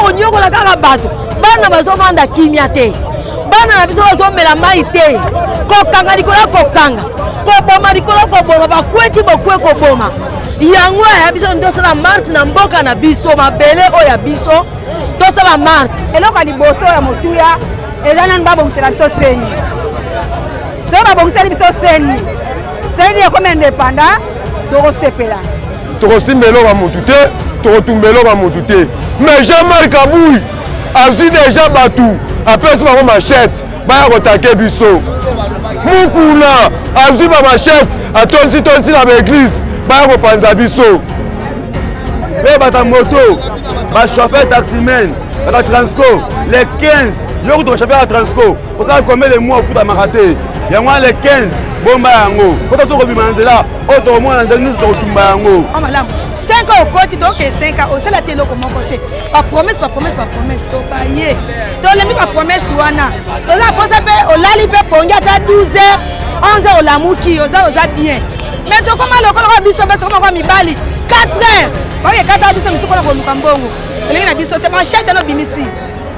onyokola kaka bato bana bazovanda kimia te bana na biso bazomela mai te kokanga likolo kokanga koboma likolo koboma bakweti bokwe koboma yango ya biso ndosala mars na mboka na biso mabele oya biso tosala mars eloko ya liboso ya motuya eza nanu babongisela biso seni soki babongiseli biso seni ekomi indépendant tokosepela tokosimbela eloko ya motu te tokotumba eloko ya motu te mais Jean-Marc Kabouyi azwi deja bato apesi bango machete baya kotake biso mukuna azwi bamachete atondisi na baeglise baya kopanza biso pe bata moto bachauffeur taximen bata transco les 15 yo kutu bachauffeur ya transco kosala combien de mois ofutamaka te yango wana les 15 bomba yango kota tokobima na nzela oyo tokomona na nzela nyonso tokotumba yango 5 ans okoti toke 5 ans osala te eloko moko te bapromese tobaye tolembi bapromese wana toza mposa mpe olali mpe pongi ata 12 heures 11 heures olamuki oza bien mais tokoma lokola biso mpe tokoma kwa mibali 4 heures oye 4 heures biso mitu mpona koluka mbongo tolingi na biso te machete nobimisi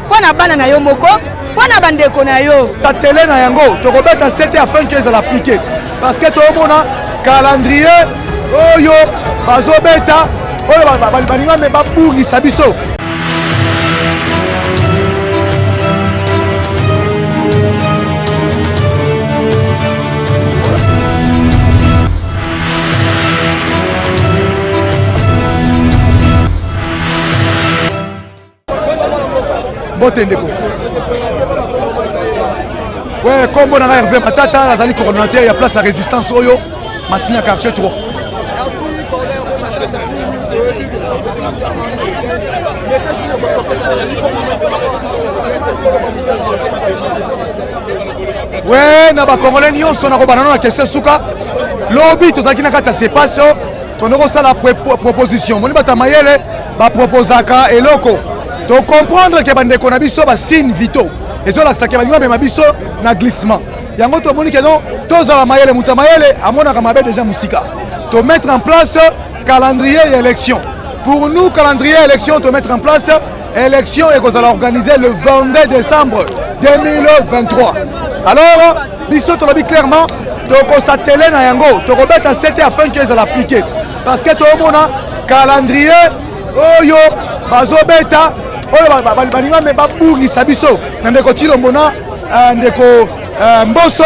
mpo na bana na yo moko mpo na bandeko na yo tatele na yango tokobeta 7 afin que ezala appliqué parce que toomona calendrier oyo bazobeta oyo baninga me babungisa biso mbote ndeko ouais kombo na Hervé Matata nazali coordonnateur ya place ya résistance oyo masina quartier 3 ouais na bakongolais nyonso na kobana na question suka lobi tozalaki na kati ya sepasio tondokosala proposition moni bato ya mayele baproposaka eloko tocomprendre ke bandeko na biso basigne vitaux ezolakisaka balingo bamema biso na glissement yango tomoni ke non tozala mayele moto ya mayele amonaka mabe déjà mosika to mettre en place calendrier et élection pour nous calendrier et élection to mettre en place élection et kozala organisé le 22 décembre 2023 alors biso tolobi clairement tokosatele na yango tokobeta 7 afin que ezala appliqué parce que tomona calendrier oyo bazobeta oyo baninga me babungisa biso na ndeko Chilombo na ndeko Mboso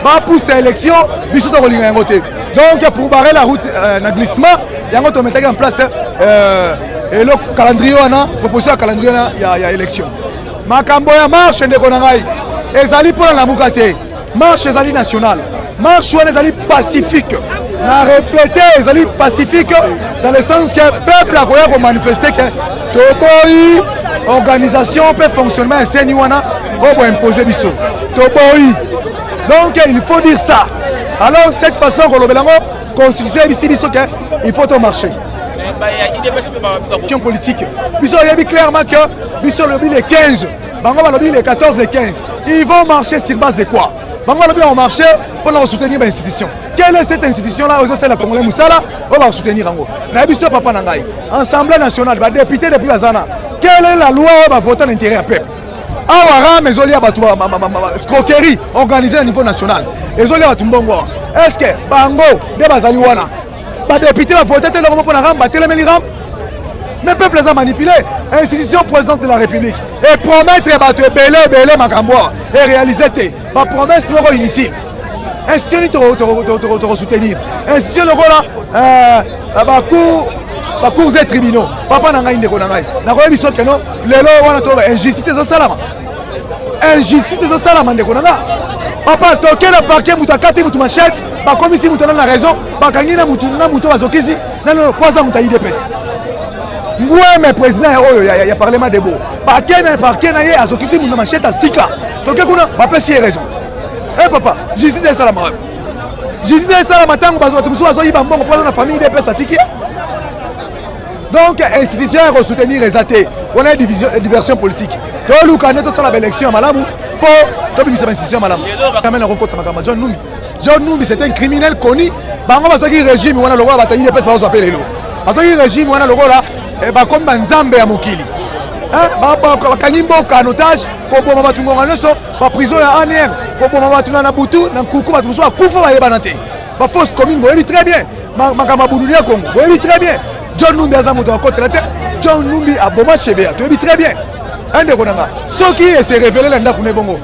bapusa élection biso tokolinga yango te donc pour barrer la route na glissement yango tometaki en place le calendrier wana proposition ya calendrier wana ya élection makambo ya marche ndeko na ngai ezali mpona lamuka te marche ezali nationale marche wana ezali pacifique na répété ezali pacifique dans le sens que peuple akoya komanifeste ke toboyi organisation mpe fonctionnement eseni wana obo imposer biso toboyi donc il faut dire ça alors cette façon kolobelango constitution ebisi biso ke il faut to marcher politique biso yebi clairement que biso lobi les 15 bango balobi les 14 les 15 ils vont marcher sur base de quoi bango lobi on marcher pour soutenir l'institution. Quelle est cette institution là aux la Congolais Moussala on va soutenir yango na biso papa na ngai Assemblée nationale ba député depuis Azana quelle est la loi va voter l'intérêt à peuple awara mezoli abatu escroquerie organisée au niveau national ezoli abatu mbongo est-ce que bango de bazali wana ba député va voter le moment pour la ramba telemeli ram mais peuple a manipulé institution présidence de la République et promettre batu belé makambo et réaliser ba promesse moko inutile institution to soutenir institution là cours et tribunaux papa na ngai ndeko na ngai na koyebi biso ke no lelo wana to injustice ezosalama ndeko na nga papa tokela parquet mutu akati mutu machette bakomisi mutu na raison bakangi na mutu bazokisi nano kwaza mutu idps ngweme président oyo ya parlement debo bakena parquet na ye azokisi mutu machette asika toke kuna bapesi raison papa justice esalama ntango bato mosusu bazoyiba mbongo mpoza na famille idps atiki donc institution ya soutenir eza te wana ya diversion politique toluka nde tosala baélection ya malamu mpo tobimisa bainstitution ya malamu kamena kokota makambo John Numbi c'est un criminel connu bango bazoki régime wana lokola bato idps bazozwa mpe lelo bazoki régime wana lokola bakomi banzambe ya mokili bakangi mboka en otage koboma bato ngonga nyonso baprison ya ANR koboma bato na butu na nkuku bato mosusu bakufa bayebana te bafosse commune boyebi très bien makambo abunduli ya Congo boyebi très bien John Numbi aza moto akotela te John Numbi aboma Chebea toyebi très bien andeko nanga soki ese révélé na ndako ne bongo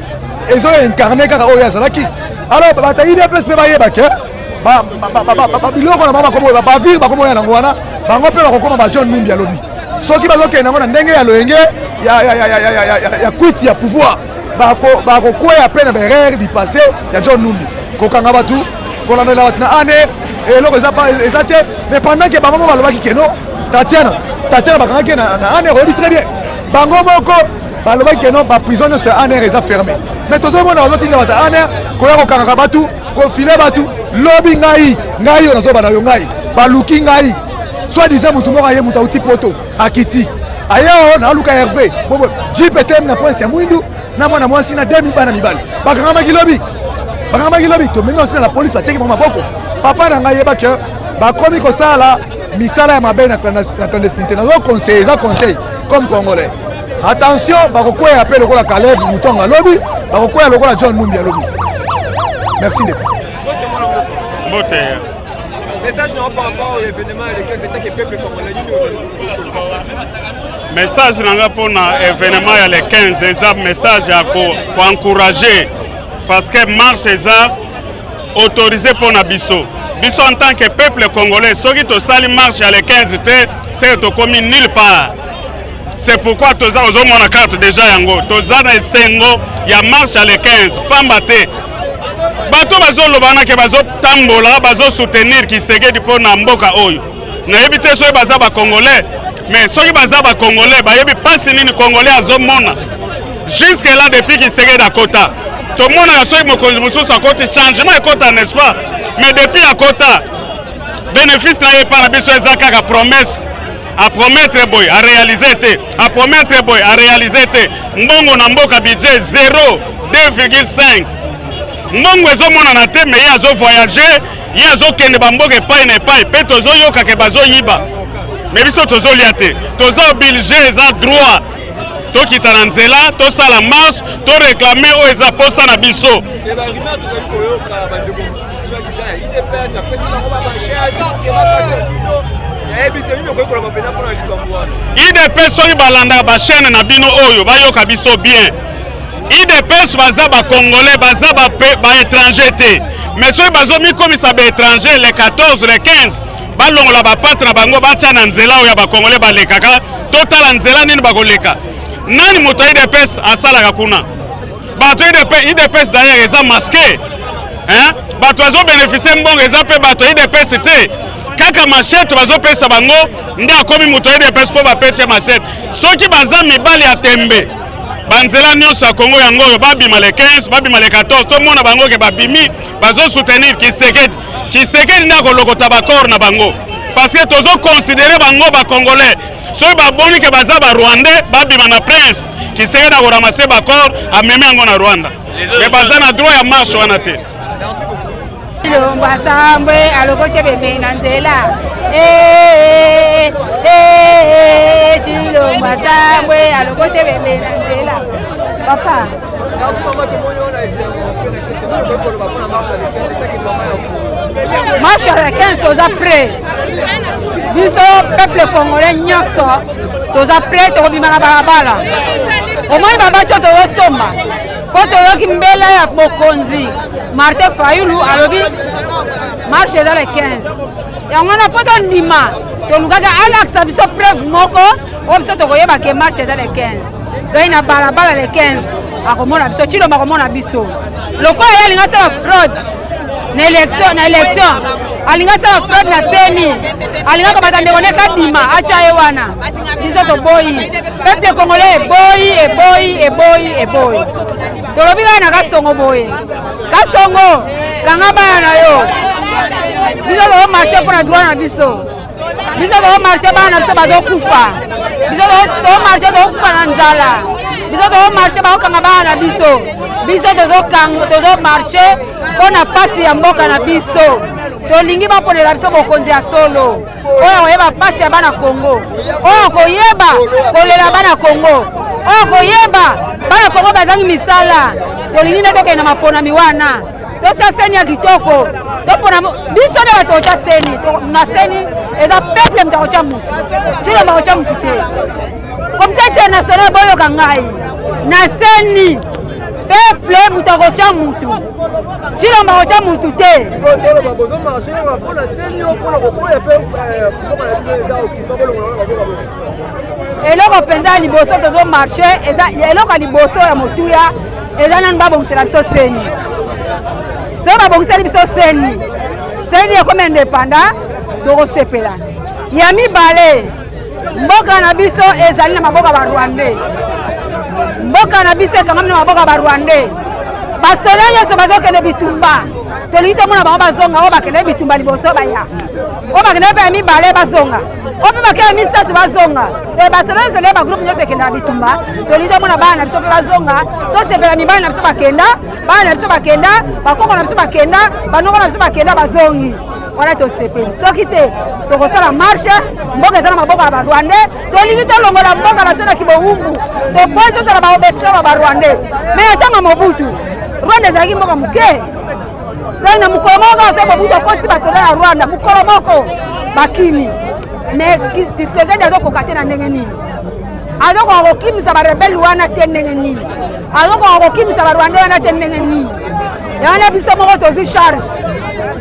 ezo incarné kaka oyo azalaki alors bata IDPS mpe bayebake biloko na bango bakomo bavire bakomoya nango wana bango mpe bakokoma ba John Numbi alobi soki bazokende nango na ndenge ya loyenge ya kwiti ya pouvoir bakokweya mpe na baerreur bipase ya John Numbi kokanga bato kolandela bato na ane eloko eza te mais pendant ke bango mo balobaki keno Tatiana bakangaki na ane oyebi très bien bango moko balobaki keno baprison nyonso ya aner eza fermé mais tozomona bazotinda bato ya aner koya kokangaka bato kofile bato lobi ngai oyo nazobana yo ngai baluki ngai soit disant motu moko aye moto auti poto akiti aye o naluka herve jipetm na prince ya mwindu na mwana mwasi na 2 bana mibali bakangamaki lobi tomengi otina la polise batiaki bango maboko papa na ngai yebaki bakomi kosala misala ya mabe na clandestinité nazo conseil eza conseil comme congolais attention bakokweya mpe lokola Caleb Mutonga alobi bakokweya lokola John Numbi alobi merci ndeko message par rapport au événement lequel c'était que peuple congolais message nanga pona événement ya le 15 eza message ya ko encourager parce que marche eza autorisé pona biso en tant que peuple congolais soki to sali marche ya le 15 te c'est to komi nulle part. C'est pourquoi toza ozomona carte déjà yango toza na esengo ya marche ya le 15 pamba te bato bazolobana ke bazotambola bazosoutenir Tshisekedi mpo na mboka oyo nayebi te soki baza bacongolais mais soki baza bacongolais bayebi pasi nini congolais azomona jusque là depuis Tshisekedi akota tomonaka soki mokonzi mosusu akoti changement ekota n'est-ce pas mais depuis akota bénéfice na ye epa na biso eza kaka promesse à promettre boy à réaliser te à promettre boy à réaliser te mbongo na mboka budget 0,2,5 mbongo ezomonana te mais ye azovoyager ye azokende bamboka epai na epai mpe tozoyoka ke bazoyiba mais biso tozolia te toza oblige eza droit tokita na nzela tosala marche toreklame oyo eza posa na biso IDPS soki balandaka bachaîne na bino oyo bayoka biso bien IDPS baza bacongolais baza baétranger te mais soki bazomikomisa baétranger le 14 le 15 balongola bapatre na bango batia na nzela oyo ya bacongolais balekaka totala nzela nini bakoleka nani moto ya IDPS asalaka kuna bato IDPS d'ailleurs eza masqué bato bazobénéficie mbongo eza mpe bato ya IDPS te kaka machete bazopesa bango nde akomi moto ya IDPS mpo bapete machete soki baza mibali ya tembe banzela nyonso ya Congo yango oyo babima le 15 babima le 14 tomona bango ke babimi bazosoutenir Tshisekedi nde akolokota bakor na bango parce que tozoconsidere bango bacongolais soki baboni ke baza barwandais babima na prince Tshisekedi akoramase bakor amemi yango na Rwanda me baza na droit ya marche wana te Lomba sambwe alokote bebe na nzela Lomba sambwe alokote bebe na nzela papa marche à 15 toza prêt biso peuple congolais nyonso toza prêt tokobima na balabala omoni babacho tozosomba po toyoki mbela ya mokonzi Martin Fayulu alobi marche eza le 15 yango wana po tondima tolukaka alakisa biso preuve moko oyo biso tokoyeba ke marche eza le 15 doi na balabala le 15 akomona biso Chilombo akomona biso lokola ye alinga asala fraude na élection alinga asala fraude na seni alingaka bato ndeko ne kadima atya ye wana biso toboyi peuple congolais eboyi tolobi kaka na Kasongo boye Kasongo kanga bana na yo biso tokomarche mpo na droit na biso tokomarche bana na biso bazokufa biso tokomarche tokokufa na nzala biso tokomarche bakokanga bana na biso tozomarche mpo na pasi ya mboka na biso tolingi baponela biso bokonzi ya solo oyo koyeba pasi ya bana Congo oyo koyeba kolela bana Congo oyo koyeba bana Congo bazangi misala tolingi nde tokende na maponami wana tosa seni ya kitoko topona biso nde bato otya seni na seni eza peuple mutu akotya mutu tilo bakotya mutu te komite international boyoka ngai na seni peuple mutu akotya mutu tilo bakotya mutu te eloko mpenza ya liboso tozomarche eloko ya liboso ya motuya eza nanu babongisela biso seni soki babongiseli biso seni ekomi indépendant tokosepela ya mibale mboka na biso ezali na maboka barwandais mboka na biso ekangami na maboka barwandais basoda nyonso bazokende bitumba tolingi tomona bango bazonga oyo bakende bitumba liboso baya oyo bakende mpe ya mibale bazonga oyo mpe bakende misatu bazonga basoda nyonso nde bagroupe nyonso ekende na bitumba tolingi tomona bana na biso mpe bazonga tosepela mibali na biso bakenda bana na biso bakenda bakoko na biso bakenda banoko na biso bakenda bazongi wana tosepeli soki te tokosala marshe mboka eza na maboko ya barwandais tolingi tolongola mboka na biso na kibowumbu topoi tozala baobesika ba barwandais me ntango mobutu rwanda ezalaki mboka moke donc na mokolo moko kaka so mobutu akoti basoda ya rwanda mokolo moko bakimi me Tshisekedi azokoka te na ndenge nini azokoka kokimisa barebeli wana te ndenge nini azokoka kokimisa barwandais wana te ndenge nini yana biso moko tozwi charge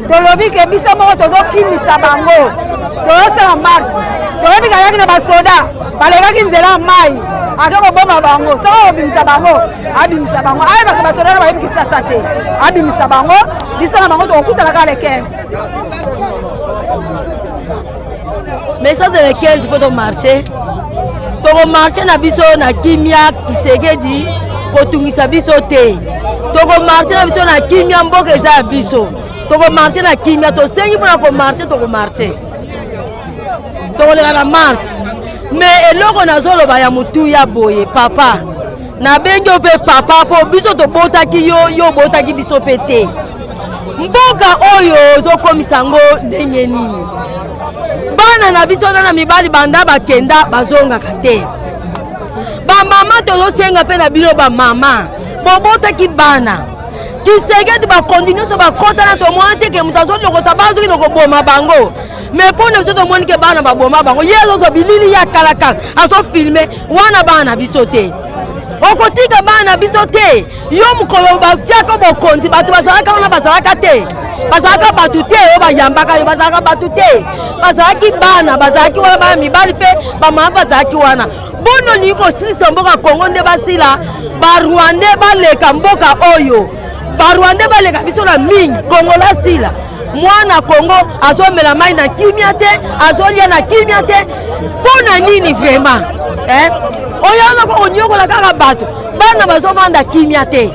tolobi ke biso moko tozokimisa bango tozosala marche tolobi kayaki na basoda balekaki nzela ya mai ake koboma bango soki obimisa bango abimisa bango ayebaka basoda na bayebi kisasa te abimisa bango biso na bango tokokutanaka le 15 message le 15 il faut tomarche tokomarche na biso na kimia Tshisekedi kotungisa biso te tokomarche na biso na kimia mboka eza ya biso tokomarche na kimia tosengi mpona komarche tokomarche tokoleka na marche me eloko nazoloba ya motu ya boye papa nabengi yo mpe papa mpo biso tobotaki yo obotaki biso mpe te mboka oyo ozokomisa ngo ndenge nini bana na biso na mibali banda bakenda bazongaka te bamama tozosenga mpe na bino bamama bobotaki bana Tshisekedi bakondi nyonso bakotana tomona te ke moto azolokota bazoki na koboma bango me mpona biso tomoni ke bana baboma bango ye azozo bilili ya kalakala azofilme wana bana na biso te okotika bana na biso te yo mokolo batiaka bokonzi bato bazalaka wana bazalaka te bazalaka bato te oyo bayambaka yo bazalaka bato te bazalaki bana bazalaki wana bana mibali mpe bamama bazalaki wana bono lingi kosilisa mboka Kongo nde basila barwandais baleka mboka oyo barwandais baleka biso na mingi Kongo lasila mwana Kongo azomela mai na kimia te azolia na kimia te mpona nini vraiment oyo nako onyokola kaka bato bana bazovanda kimia te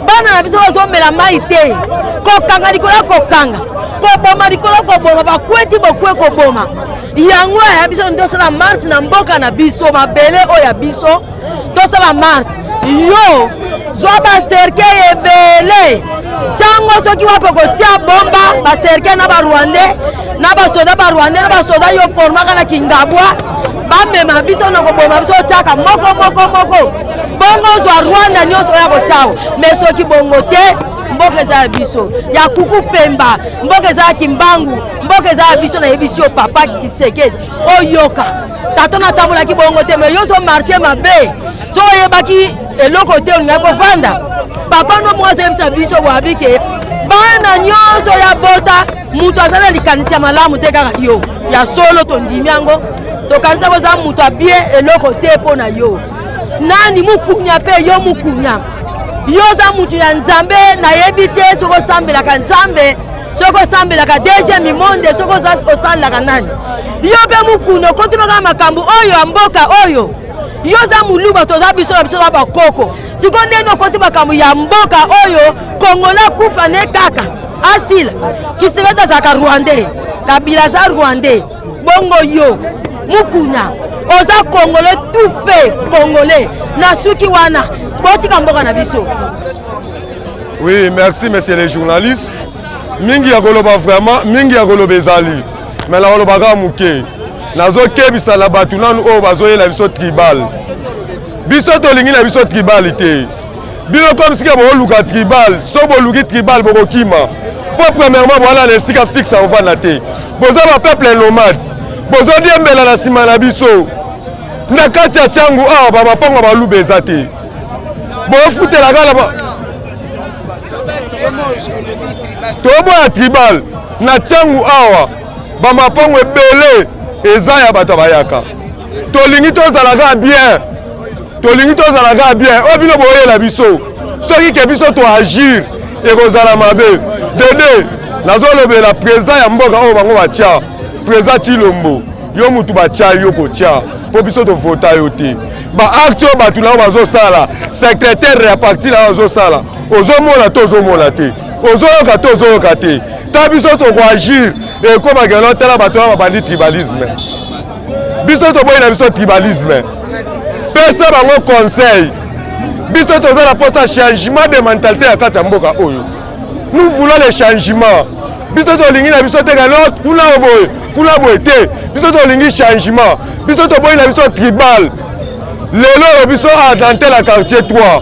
bana na biso bazomela mai te kokanga likolo kokanga koboma likolo koboma bakweti bokwe koboma yango ya biso tosala mars na mboka na biso mabele oyo ya biso tosala mars yo zwa baserke ebele ntango soki wape kotia bomba baserke na barwandais na basoda barwandais na basoda yo formaka na kingabwa bamema biso na koboma biso otiaka moko bongo zwa Rwanda nyonso oya kotiao me soki bongo te mboka eza ya biso ya kuku pemba mboka eza ya kimbangu mboka eza ya biso na yebisi yo papa Tshisekedi oyoka tata natambolaki bongo te me yo so marche mabe so oyebaki eloko te olinga kofanda papa no moko azoyebisa biso boyabike bana nyonso ya bota mutu aza na likanisi ya malamu te kaka yo ya solo tondimi yango tokanisa koza mutu abie eloko te mpo na yo nani mukunya mpe yo mukunya yo za mutu ya nzambe nayebi te soki osambelaka nzambe soki osambelaka DG Mimonde soki osalelaka nani yo mpe mukunya okotinaka makambo oyo ya mboka oyo yo za muluba toza biso na biso za bakoko siko ndeni okoti makambo ya mboka oyo kongola kufa ne kaka asila Tshisekedi azalaka rwandais kabila aza rwandais bongo yo mukuna oza congolais tout fait congolais na suki wana botika mboka na biso. Oui, merci monsieur les journalistes. mingi ya koloba vraiment mingi ya koloba ezali mais na koloba kaka moke nazokebisa na bato nanu oyo bazoyela biso tribal biso tolingi na biso tribal te bino comme sika booluka tribal so boluki tribal bokokima po premièrement boala na esika fixe ovanda te boza bapeuple nomade bozodiembela na nsima na biso na kati ya ntango awa bamapango baluba eza te bofutela kala toboya tribal na ntango awa bamapango ebele eza ya bato bayaka tolingi tozalaka bien oyo bino boyela biso soki ke biso toagir ekozala mabe dede nazolobela président ya mboka oyo bango batya président Tilombo yo mutu batya yo kotya mpo biso tovota yo te baacte oyo bato nao bazosala secrétaire ya parti nao bazosala ozomona to ozomona te ozoyoka to ozoyoka te ta biso tokoagir ekomaka tala bato oyo babandi tribalisme biso toboyi na biso tribalisme pesa bango conseil biso toza na posa changement de mentalité ya kati ya mboka oyo nous voulons le changement biso tolingi na biso te kuna boye te biso tolingi changement biso toboyi na biso tribal lelo oyo biso adante la quartier 3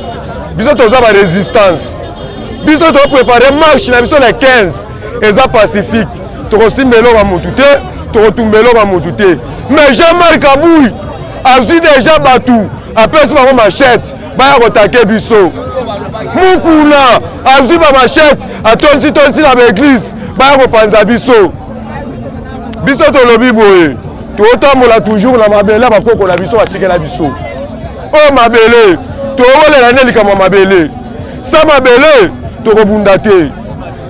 biso toza ba résistance biso toprépare marche na biso le 15 eza pacifique tokosimba eloko motu te tokotumba eloko motu te mais Jean-Marc Abouy azwi déjà batu apesi bango machette baya kotake biso mukuna azwi bamachette atonsi na baeglise baya kopanza biso tolobi boye totambola toujours na mabele bakoko na biso batikela biso oyo mabele tokolela nde likambo ya mabele sa mabele tokobunda te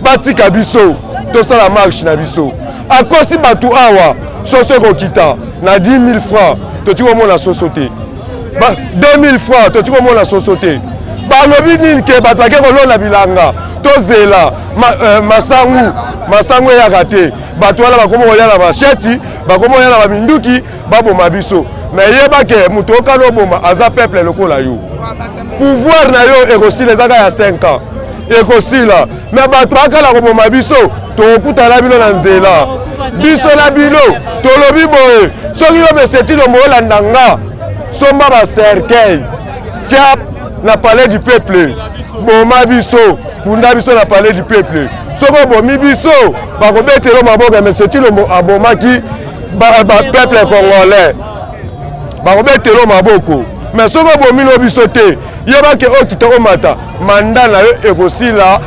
batika biso tosala marche na biso akosi bato awa soso ekokita na 10 000 francs totiki komona soso te 2 000 francs totiki komona soso te balobi nini ke bato bake kolonda bilanga tozela masangu eyaka te bato wana bakoma kolia na masheti bakoma kolia na baminduki baboma biso mais yeba ke moto okana oboma aza peuple lokola yo pouvoir na yo ekosila ezaka ya 5 ans ekosila mais bato akala koboma biso tokokutana bino na nzela biso na bino tolobi boye soki yo Monsieur Tilombo olanda nga somba bacercueil tia na palais du peuple boma biso kunda biso na palais du peuple soki obomi biso bakobetela maboko ya Monsieur Tilombo abomaki peuple congolais bakobetela maboko mais soki obomi no biso te yebake okita omata manda na yo ekosila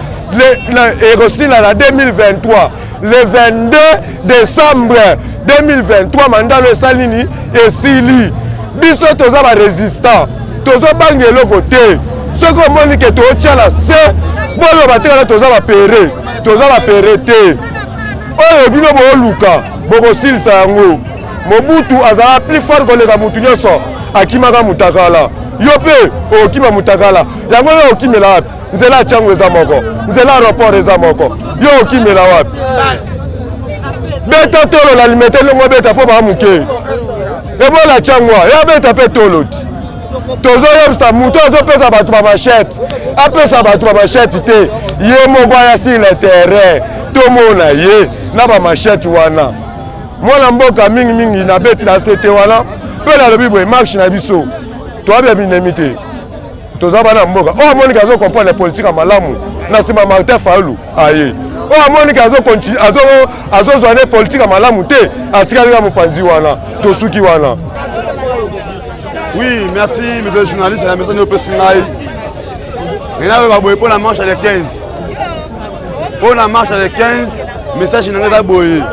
na 2023 le 22 décembre 2023 manda no esali nini esili biso toza barésistant tozobanga eloko te soki omoni ke tootyala se boloba te kana toza bapere te oyo bino booluka bokosilisa yango Mobutu azala plus fort koleka mutu nyonso akimaka mutakala yo mpe okima mutakala yango yo okimela wapi nzela chango eza moko nzela aéroport eza moko yo okimela wapi beta tolo la limete longo beta po ba muke ebola chango ya beta pe tolo tozoyebisa mutu azopesa bato ba machette apesa bato ba machette te ye moko ya sur le terrain tomona ye na ba machette wana mwana mboka mingi na beti na sete wana pe na lobi boye marche na biso toabia binemi te toza bana mboka oyo amonika azocomprendre politique ya malamu na nsima Martin Fayulu aye oyo amonika azozwa ne politique ya malamu te atikalika mopanzi wana tosuki wana. Oui, merci mes deux journalistes à la maison de Pessingaï. Maintenant, on va pour la marche à les 15. Pour la marche à les 15, message dans boye.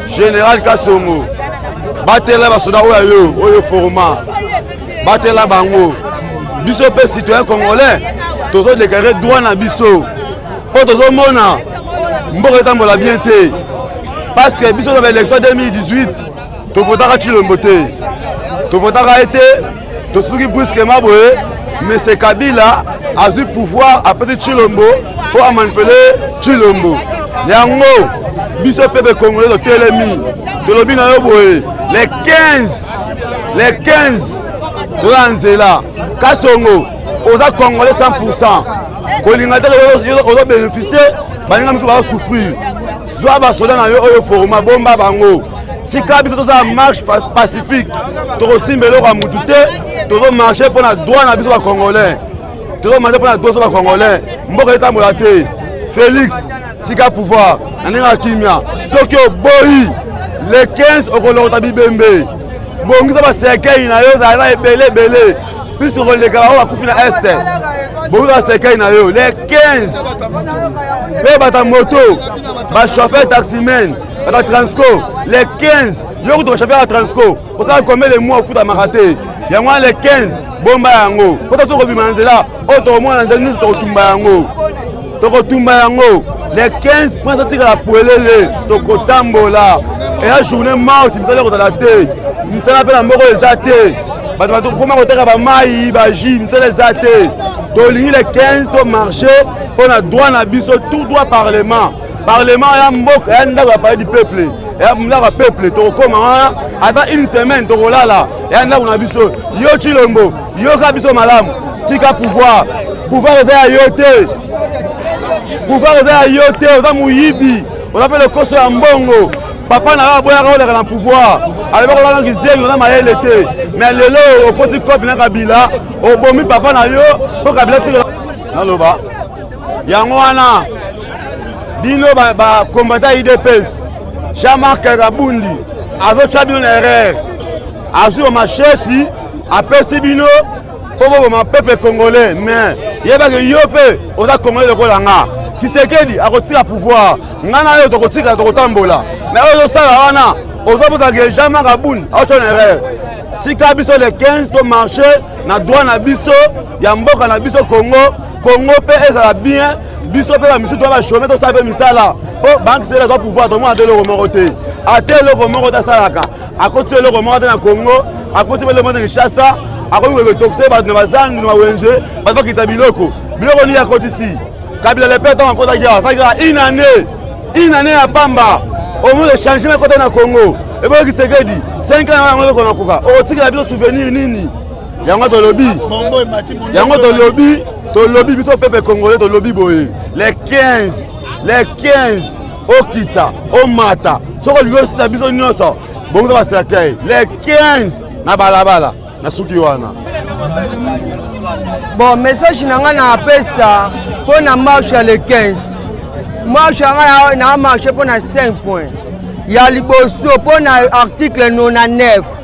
Général Kassongo. Batela basoda oyo format. Batela bango. Biso pe citoyen congolais. Tozo déclarer droit na biso. Po tozo mona. Mboka tambola bien té. Parce que biso dans l'élection 2018, to votera Tshilombo té. To votera été, to souki brusquement boye. Mais c'est Kabila a eu pouvoir après Tshilombo pour manifester Tshilombo. Yango biso peuple congolais de Telemi de l'obina yoboé les 15 de l'Anzela Kassongo aux Congolais 100% Kolingate aux bénéficier baninga miso bazosouffrir zwa basoda na yo oyo forma bomba bango tika biso tozala marche pacifique tokosimba eloko ya mutu te tozomarche mpo na droit na biso bacongolais tozomarche mpo na droit biso bacongolais mboka etambola te Félix tika pouvoir na ndenge ya kimia soki oboyi le 15 okolokota bibembe bongisa basekei na yo ezala ebele puisque koleka bango bakufi na este bongisa basekei na yo le 15 mpe bata moto bachauffeur taximen bata transco le 15 yo kutu bachauffeur ya transco osala combien de mois ofutamaka te yango le 15 bomba yango po ta tokobima na nzela oyo tokomona nzela nyonso tokotumba yango le 15 prince atikala puelele tokotambola eya journée morte misala ekozala te misala mpe na mboko eza te bato bakoma koteka bamai baji misala eza te tolingi le 15 tomarche mpo na droit na biso tout droit parlement ya mboka ya ndako ya palais du peuple ya ndako ya peuple tokokoma wana ata une semaine tokolala ya ndako na biso yo Chilombo yoka biso malamu tika pouvoir eza ya yo te pouvoir eza ya yo te oza moyibi oza mpe lokoso ya mbongo papa na yo aboyaka oleka na pouvoir alebaka olanaki zengi oza mayele te mais lelo okoti kopi na Kabila obomi papa na yo mpo Kabila tikela naloba yango wana bino bakombata IDPS Jean-Marc Kabundi azotya bino na erreur azwi bamasheti apesi bino mpo boboma peuple congolais mais yebaki yo mpe oza congolais lokola nga Kisekedi akotika pouvoir nga na yo tokotika tokotambola mais oyo ozosala wana ozopesaka Jean-Marc Kabundi aotya na erreur tika biso le 15 tomarche na droit na biso ya mboka na biso Congo mpe ezala bien biso mpe bamisusu to bachome tosala mpe misala mpo banke sela twa pouvoir tomona te eloko moko te ate eloko moko te asalaka akoti eloko moko te na Congo akoti mpe eloko moko te Kinshasa akoki koketokise bato na bazangi na bawenje bato bakita biloko nini akotisi Kabila le père ntango akotaki awa asalaki une année ya pamba omo le changement ekota na Congo eboyo Kisekedi 5 ans na yango eloko nakoka okotikela biso souvenir nini yango tolobi biso peuple congolais tolobi boye les 15 okita omata soko liosisa biso nyonso bongo basekei les 15 na balabala na suki wana bon message nanga na apesa pour na marche ya le 15 marche nanga na marche pour na 5 points ya liboso pour na article 99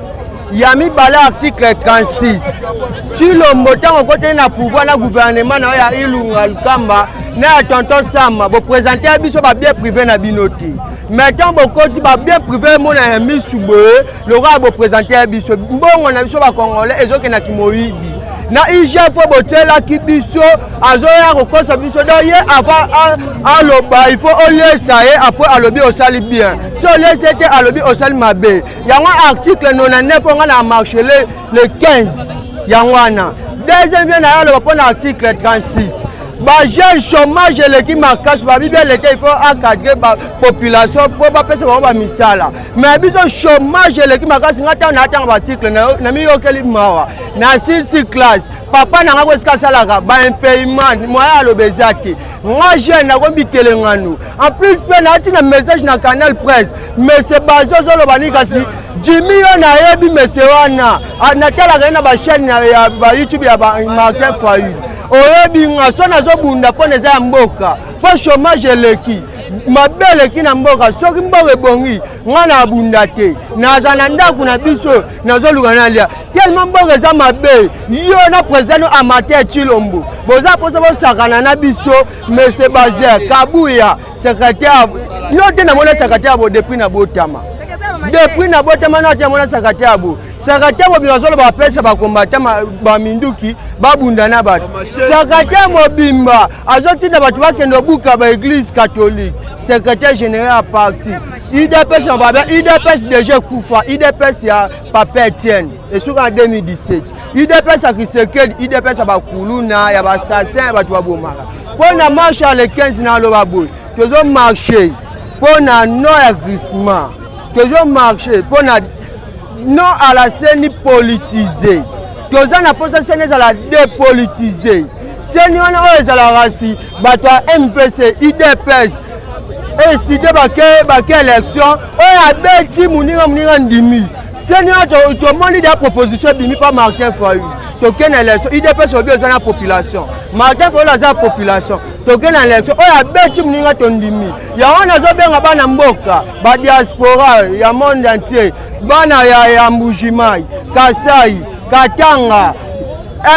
ya mibala article 36 Chilombo ntango okoteli na pouvoir na gouvernement na ya Ilunga Lukamba na ya tonton Sama boprésente biso babien privé na bino te mais ntango bokoti babien privé mona ya misu boye lokola boprésente biso mbongo na biso bakongolais ezokendaki moyibi na IGF botelaki biso azoya kokosa biso do ye avant aloba il faut olesa ye après alobi osali bien so olesa te alobi osali mabe yango article 99 nga na marché le 15 yango wana deuxième bien na aloba pour article 36 ba jeune chômage eleki makasi babibi eleke il faut encadrer ba population po bapesa bango bamisala mais biso chômage eleki makasi nga ntango naatanga baarticle na miyokeli mawa na 6 classe papa nanga ko esika asalaka baimpayement moya aloba eza te nga jeune nakombitele ngano en plus mpe naati na message na Canal Presse mese bazi ozoloba ni kasi Jimmy yo nayebi mese wana natalaka ye na bachaine ya bayoutube ya Martin Fayulu oyebi nga so nazobunda mpo na eza ya mboka mpo chômage eleki mabe eleki na mboka soki mboka ebongi nga na abunda te naza na ndako na biso nazoluka nalia tellement mboka eza mabe yo na président no amateur Chilombo boza mposa bosakana na biso mese Bazer Kabuya secrétaire yo te namona secrétaire bo depuis na botama depuis na botama na tia mona secrétaire bo bizolo ba pesa ba combattant ba minduki babunda na bato secrétaire mobimba azoti na bato bakendo buka ba église catholique secrétaire général parti IDPS en baba IDPS déjà kufa IDPS ya Papa Etienne et sur en 2017 IDPS a Kisekedi IDPS ba kuluna ya ba assassin bato ba bomaka pour na marche le 15 na lo babo tozo marcher pour na no agrissement toujours marcher pour na non à la scène politisée. Tous en apposant scène à la dépolitisée. seni wana oyo ezalaka si bato ya MPC IDPS eside bake élection oyo abeti moninga ndimi seni wana tomoni da proposition bimi pa Martin Fayulu tokende élection IDPS obi oza na population Martin Fayulu aza population tokende élection oyo abeti moninga tondimi yango nazobenga bana mboka badiaspora ya monde entier bana ya Mbujimai Kasai Katanga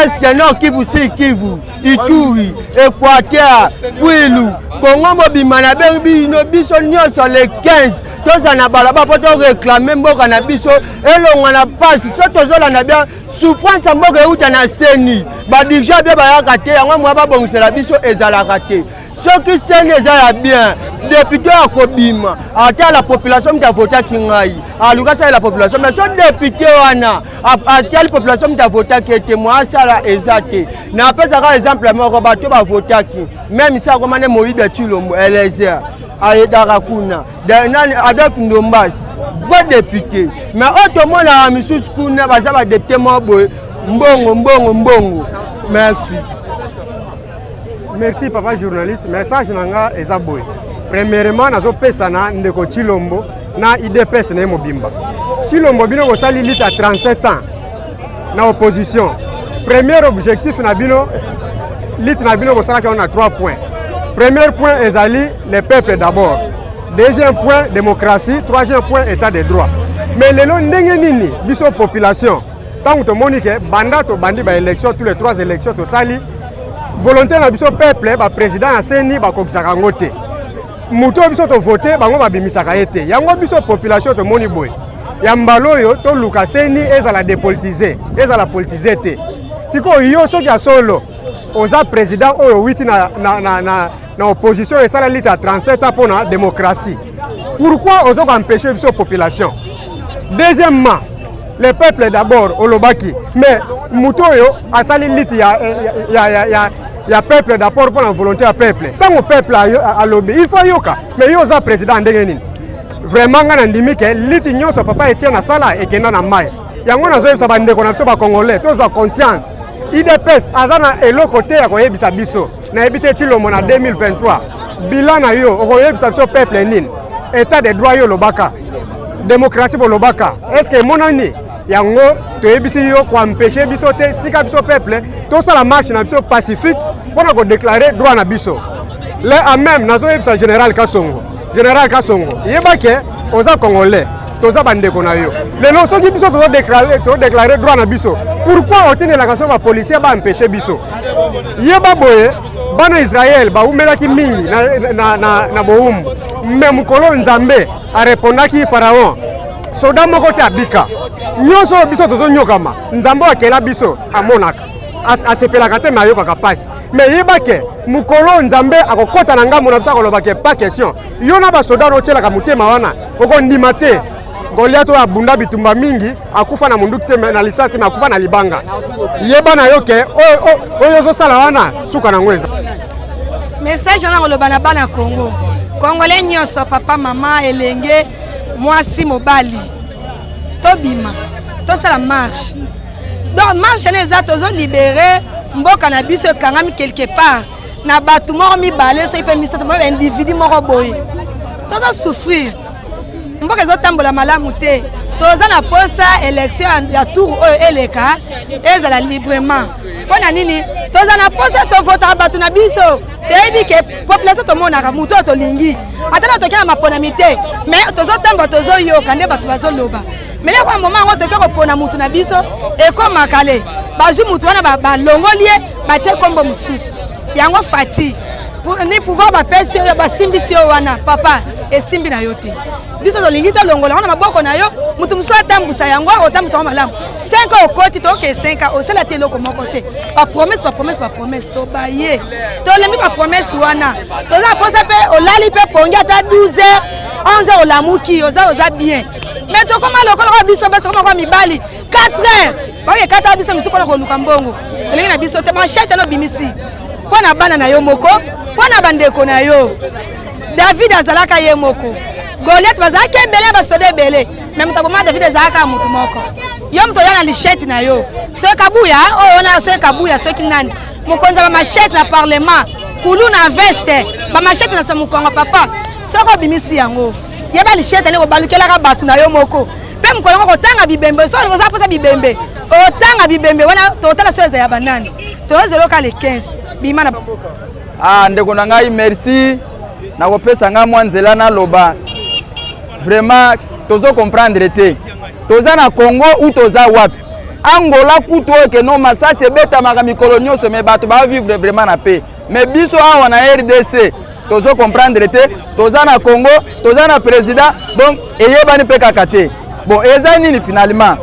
Est, Nord Kivu, Sud Kivu, Ituri, Équateur, Kwilu, Congo mobima na bino biso nyonso le 15 tozana balaba po to réclamer mboka na biso elonga na pasi so tozolanda bien souffrance mboka euta na seni ba dirigent be bayaka te yango mwa babongisela biso ezalaka te soki seni eza ya bien député akobima ata la population mta vota kingai aluka sa la population mais so député wana ata la population mta vota ki témoin sala ezate na pesa ka exemple moko bato ba vota ki même ça comme Moïbe Chilombo Eliezer ayedaka kuna Adolphe Ndombas vrai député mais otomona misusu kuna baza ba député mobo mbongo merci. Merci papa journaliste. Message nanga ezaboy. Premièrement nazo pesa na ndeko Chilombo na IDPS na mobimba. Chilombo bino ko sali lit à 37 ans na opposition. Premier objectif na bino lit na bino ko sala on a 3 points. Premier point ezali le peuple d'abord. Deuxième point démocratie, troisième point état de droit. Mais lelo ndenge nini biso population tant que monique banda to bandi ba élection tous les 3 élections to sali volonté na biso peuple ba président ya seni ba kokisaka ngote muto biso to voter bango ba bimisaka ete yango biso population to moni boy ya mbaloyo to luka seni ezala dépolitiser ezala politiser te siko yo soki ya solo oza président oyo witi na opposition esala lita 37 ans pour la démocratie pourquoi ozo empêcher biso population deuxièmement le peuple d'abord olobaki mais muto yo asali liti ya peuple d'abord pour la volonté à peuple tant au peuple a lobby il faut yoka mais yo za président ndenge nini vraiment ngana ndimi ke liti nyonso papa Etienne na sala ekenda na mai yango nazo yebisa bandeko na biso ba congolais tozwa conscience IDPS azana eloko te ya koyebisa biso na ebite Chilombo na 2023 bilan na yo okoyebisa biso peuple nini état de droit yo lobaka démocratie bo lobaka est-ce que monani yango toyebisi yo ko empêcher biso te tika biso peuple to sala marche na biso pacifique pona ko déclarer droit na biso le a même nazo yebisa général Kasongo yebake oza congolais toza bandeko na yo lelo soki biso to déclarer droit na biso pourquoi otine la kanso ba policier ba empêcher biso yeba boye bana Israël ba umelaki mingi na boumbu même kolo nzambe a répondaki pharaon soda moko te abika nyonso biso tozo nyokama nzambe akela biso amonaka asepelaka te mayokaka pasi mais yebake mukolo nzambe akokota na ngambo na biso akolobake pas question yo na basoda otielaka motema wana okondima te Goliath abunda bitumba mingi akufa na munduki te na lisasi te akufa na libanga yeba na yo ke oyo ozosala wana suka na ngweza message na koloba na bana Congo Congolais nyonso papa mama elenge mwasi mobali tobima tosala marche donc marche na eza tozo libérer mboka na biso ekangami quelque part na batu moko mibale so ipe misato mo individu moko boye tozo souffrir mboka ezotambola malamu te toza na posa élection ya tour oyo eleka ezala librement mpona nini toza na posa tovotaka bato na biso toyebi ke population tomonaka moto oyo tolingi ata na tokea maponami te mais tozotambola tozoyoka nde bato bazoloba mais leko ya moma yango toke kopona mutu na biso ekomaka le bazwi mutu wana balongoli ye batie kombo mosusu yango fati ni pouvoir bapesi oyo basimbisi yo wana papa esimbi na yo te biso tolingi tolongola wana maboko na yo mutu mosusu atambusa yango otambusa yango malamu 5 ans okoti toke 5 ans osala te eloko moko te bapromese tobaye tolembi bapromese wana toza posa mpe olali mpe pongi ata 12 heures 11 heures olamuki oza bien mais tokoma lokola biso basi tokoma kwa mibali 4 heures baye 4 heures biso mitu mpona koluka mbongo tolingi na biso te machete lobimisi mpona bana na yo moko mpona bandeko na yo David azalaka ye moko Goliath bazalaki ebele basoda ebele mais mutaboma David azalaka mutu moko yo muto yana lisheti na yo so kabuya oyo na so kabuya so kinani mokonzi ba machette na parlement kulu na veste ba machette na samukonga papa soko bimisi yango yeba lichette ne ko balukela ka batu na yo moko pe mkolongo ko tanga bibembe so ko za posa bibembe o tanga bibembe wana to tala soza ya banani to zelo ka le 15 bima na ndeko na ngai merci na kopesa nga mwanzela na loba vraiment tozo comprendre te toza na Congo ou toza wapi Angola kuto ke no masasi ebeta maka mikolo nyonso me bato ba vivre vraiment na paix mais biso awa na RDC tozo comprendre te toza na Congo toza na président donc eyebani pe kakate bon eza nini finalement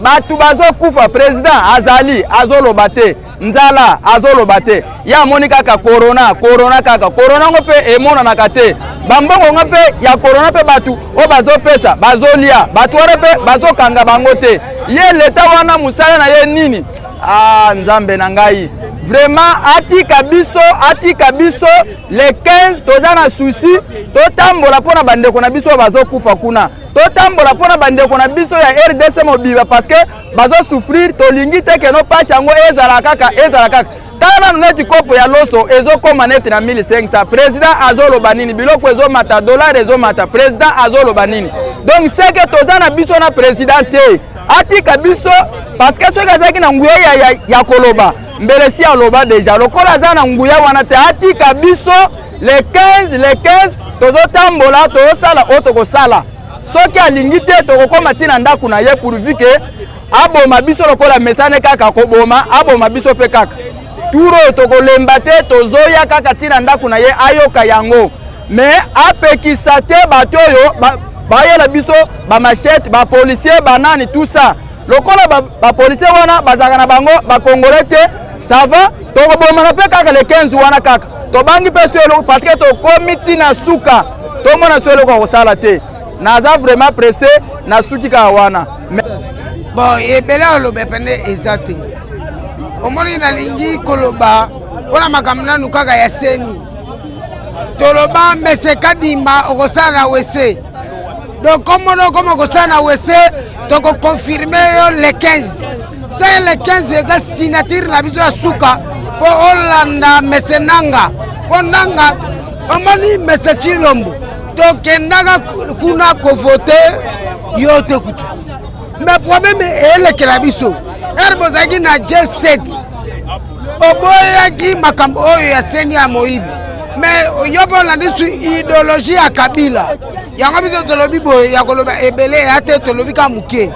batu bazo kufa président azali azoloba te nzala azoloba te ya moni kaka corona kaka corona ngo pe emona na kate bambongo ngo pe ya corona pe batu o bazo pesa bazolia batu ore pe bazo kanga bango te ye leta wana musala na ye nini nzambe na ngai vraiment atika biso le 15 toza na souci totambola pona bandeko na biso bazo kufa kuna totambola pona bandeko na biso ya RDC mobiba parce que bazo souffrir tolingi te ke no passe yango ezala kaka tala neti kopo ya loso ezokoma neti na 1500 président azoloba nini biloko ezomata dollar ezomata président azoloba nini donc c'est que toza na biso na président te atika biso parce que soki azaki na nguya ya koloba mbele si aloba déjà lokola za na nguya wana te atika biso le 15 tozotambola tozosala oyo tokosala soki alingi te tokokoma ntina ndako na ye pourvu ke aboma biso lokola mesane kaka koboma aboma biso mpe kaka turo tokolemba te tozoya kaka ntina ndako na ye ayoka yango mais apekisa te bato oyo bayela biso bamachete bapolisier banani tout ça lokola bapolisier wana bazaka na bango bakongole te ça va tokobomana mpe kaka le 15 wana kaka tobangi mpe so eloko parce que tokomi ntina suka tomona so eloko akosala te naza vraiment pressé na suki kaka wana bon ebele oloba pene eza te omoni nalingi koloba mpona makambo nanu kaka ya seni toloba mbese kadimba okosala na wese donc komono koma okosala na wese tokokonfirme yo le 15 se le 15 eza signature na biso ya suka mpo olanda mese nanga mpo nanga omoni mese Chilombo tokendaka kuna kovote yo te kutu mais problème elekela biso bozalaki na J7 oboyaki makambo oyo ya seni ya moyibi mais yo mpo olandi su idéologie ya Kabila yango biso tolobi boye ya koloba ebele ya te tolobi ka moke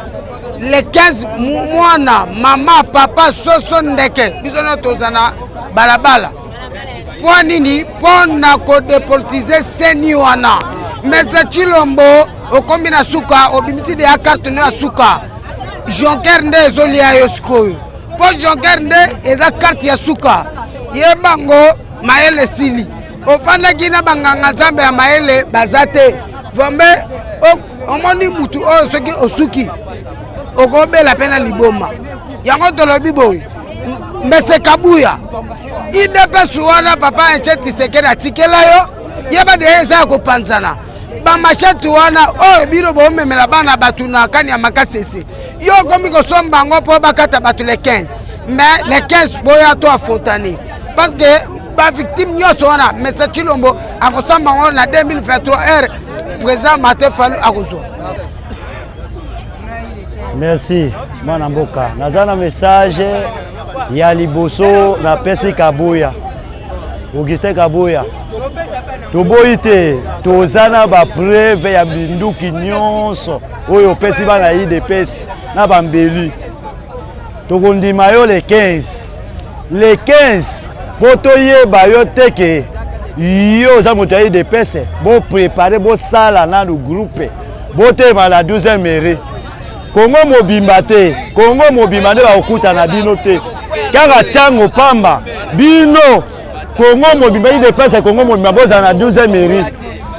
le 15 mwana mama papa soso ndeke biso no toza na balabala mpo nini mpo na kodepolitize seni wana mese Chilombo okombi na suka obimisi de ya carte no ya suka Jonker nde ezolia yo sikoyo mpo Jonker nde eza carte ya suka ye bango mayele sili ofandaki na banganga nzambe ya mayele baza te vombe omoni mutu oyo soki osuki okobela mpe na liboma yango tolobi boye mese Kabuya IDPS wana papa Etienne Tshisekedi atikela yo yeba de eza ya kopanzana bamashatu wana oyo bino bomemela bana bato na kani ya makasese yo komi kosomba ngo mpo bakata bato le 15 mais le 15 boya to afotani parce que bavictime nyonso wana mese Chilombo akosomba ngo na 2023 président Martin Fayulu akozwa. Merci mwana mboka naza na message ya liboso na pesi Kabuya Augustin Kabuya toboyi te toza na bapreve ya binduki nyonso oyo pesi bana IDPS na bambeli tokondima yo le 15 po toyeba yo teke yo oza moto ya IDPS bo prepare bosala nanu groupe botelema na 12e mairie Kongo mobimba te bakokuta na bino te kaka ntango pamba bino Kongo mobimba IDPS Kongo mobimba bozala na 12e mairie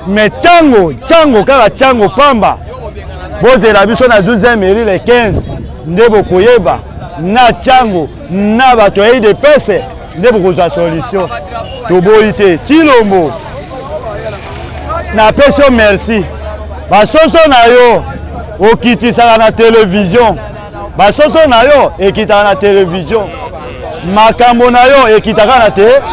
mais ntango kaka ntango pamba bozela biso na 12e mairie le 15 nde bokoyeba na ntango na bato ya IDPS nde bokozwa solution toboyi te Chilombo napesi yo merci basoso na yo okitisaka na télévision basoso na yo ekitaka na télévision makambo na yo ekitaka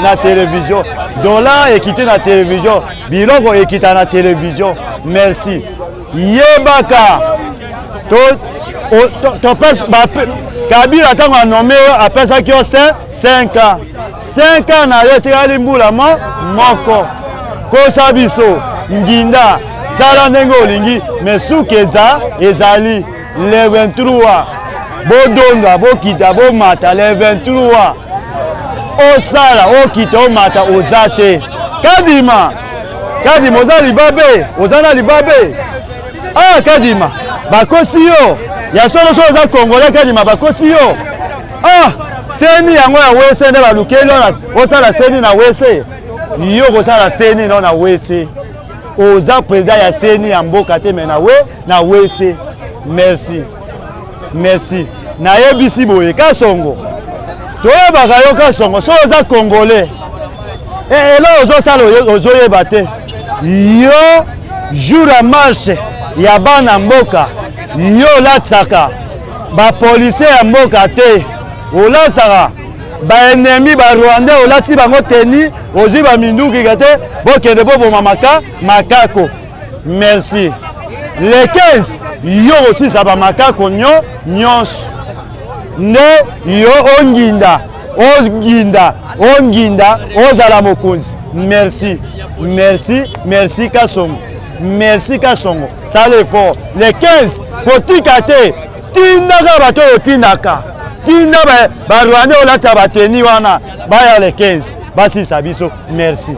na télévision, dollar ekite na télévision, biloko ekita na télévision. Merci. Yebaka Kabila ntango anome apesaki yo 5 ans. 5 ans na yo etikali mbula moko. Kosa biso nginda sala ndenge olingi mais suki ezali le 23 bodonda bokita bomata le 23 osala okita omata oza te. Kadima oza libabe, oza na libabe. Kadima bakosi yo ya solo oza congolais. Kadima bakosi yo seni yango ya wese nde balukeli osala seni na wese. Yo kosala seni no na wese, oza président ya seni ya mboka te me na wese. Merci. Nayebisi boye Kasongo, toyebaka yo Kasongo so oza congolais elo ozosala ozoyeba te. Yo jour ya marche ya bana mboka yo olatisaka bapolisier ya mboka te, olatisaka baennemi barwandais, olati bango teni ozwi baminduki te bokende boboma makako. Merci. Le 15 yo osisa bamakako nyonso nde yo onginda ozala mokonzi. Merci Kasongo. Merci Kasongo. Sala effort. Le 15 kotika te tindaka bato otindaka. Tinda barwandais olata bateni wana baya le 15 basisa biso. Merci.